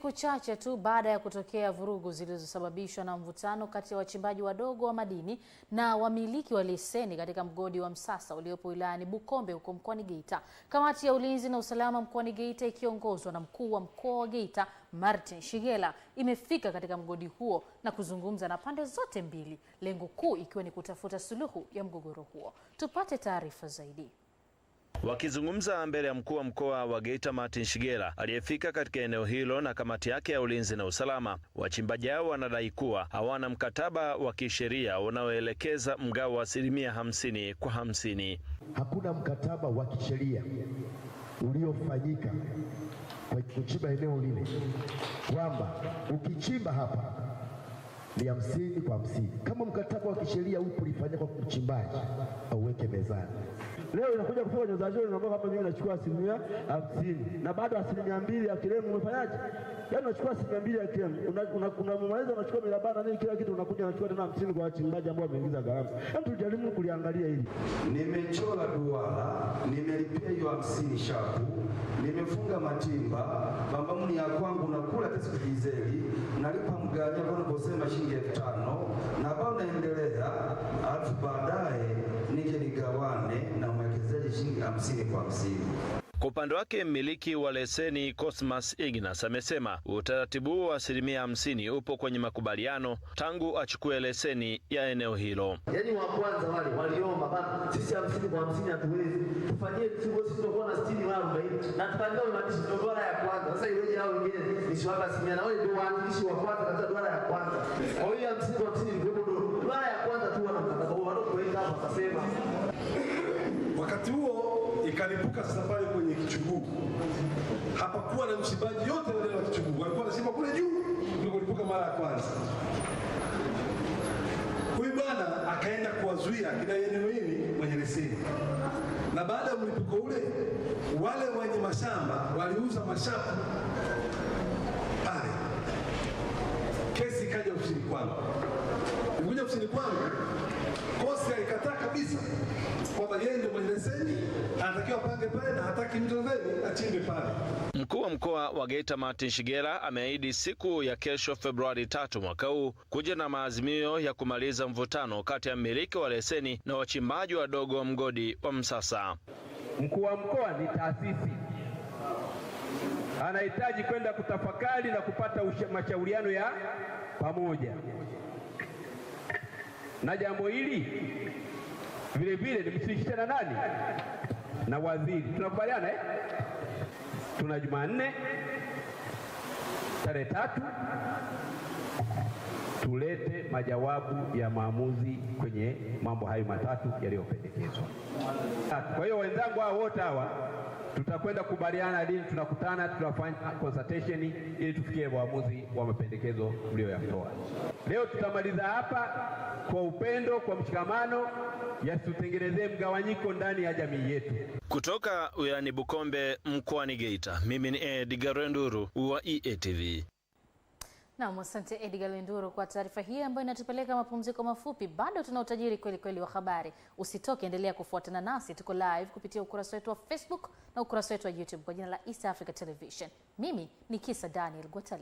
Siku chache tu baada ya kutokea vurugu zilizosababishwa na mvutano kati ya wachimbaji wadogo wa madini na wamiliki wa leseni katika mgodi wa Msasa uliopo wilayani Bukombe huko mkoani Geita, kamati ya ulinzi na usalama mkoani Geita ikiongozwa na mkuu wa mkoa wa Geita Martin Shigela imefika katika mgodi huo na kuzungumza na pande zote mbili, lengo kuu ikiwa ni kutafuta suluhu ya mgogoro huo. Tupate taarifa zaidi. Wakizungumza mbele ya mkuu wa mkoa wa Geita Martin Shigela aliyefika katika eneo hilo na kamati yake ya ulinzi na usalama, wachimbaji hao wanadai kuwa hawana mkataba wa kisheria unaoelekeza mgao wa 50% kwa 50. Hakuna mkataba wa kisheria uliofanyika kwa kuchimba eneo lile kwamba ukichimba hapa ni 50 kwa 50. Kama mkataba wa kisheria upo ulifanyika kwa mchimbaji auweke mezani. Leo inakuja kufanya nyozajoni unaomba hapa mimi nachukua 50% na bado 200 ya kilemu umefanyaje? Yaani unachukua 200 ya kilemu unamaliza unachukua milabana nini kila kitu unakuja unachukua tena 50 kwa wachimbaji ambao wameingiza gharama. Hebu tujaribu kuliangalia hili. Nimechora duara, nimelipia hiyo 50 shapu, nimefunga matimba, bambamuni ya kwangu nakula pesa kujizeli, nalipa mganya kwa naposema shilingi 5,000 na bao naendelea, alafu baadaye nije nigawane na mwekezaji shilingi 50 kwa 50. Kwa upande wake mmiliki wa leseni Cosmas Ignas amesema utaratibu wa 50% upo kwenye makubaliano tangu achukue leseni ya eneo hilo. Yaani wa kwanza wale waliomba bana sisi 50 kwa 50 hatuwezi. Tufanyie sisi tutakuwa na 60 wao 40. Na tupangiwa maandishi ndio dola ya kwanza. Sasa iweje hao wengine ni swala simia na wale ndio waandishi wa kwanza katika dola ya kwanza. Kwa hiyo 50 kwa 50 ndio dola ya kwanza tu wana mkataba wao ndio kuweka hapo kasema. Wakati huo ikalipuka sasa pale kwenye kichuguu. Hapakuwa na mchimbaji yote wale wa kichuguu. Walikuwa wanachimba kule juu ndio kulipuka mara ya kwanza. Huyu bwana akaenda kuwazuia kila eneo hili mwenye leseni. Na baada ya mlipuko ule wale wenye mashamba waliuza mashamba pale. Kesi ikaja ofisini kwangu. Nikuja ofisini kwangu, kosi alikataa kabisa kwamba yeye ndio mwenye leseni, anatakiwa pange pale na hataki mtu ndani achimbe pale. Mkuu wa mkoa wa Geita Martin Shigela ameahidi siku ya kesho Februari 3 mwaka huu kuja na maazimio ya kumaliza mvutano kati ya mmiliki wa leseni na wachimbaji wadogo wa mgodi wa Msasa. Mkuu wa mkoa ni taasisi, anahitaji kwenda kutafakari na kupata mashauriano ya pamoja, na jambo hili vile vile nimeshirikisha na nani? Na waziri. Tunakubaliana tuna Jumanne tarehe 3 tulete majawabu ya maamuzi kwenye mambo hayo matatu yaliyopendekezwa. Kwa hiyo wenzangu hao wote hawa tutakwenda kubaliana lini tunakutana, tunafanya consultation ili tufikie uamuzi wa mapendekezo mlioyatoa. Leo tutamaliza hapa kwa upendo, kwa mshikamano, yasitutengenezee mgawanyiko ndani ya jamii yetu. Kutoka wilayani Bukombe mkoani Geita, mimi ni Edgar Lenduru wa EATV. Naam, asante Edgar Lenduru kwa taarifa hii ambayo inatupeleka mapumziko mafupi. Bado tuna utajiri kweli kweli wa habari. Usitoke, endelea kufuatana nasi. Tuko live kupitia ukurasa wetu wa Facebook na ukurasa wetu wa YouTube kwa jina la East Africa Television. Mimi ni Kisa Daniel Gwatali.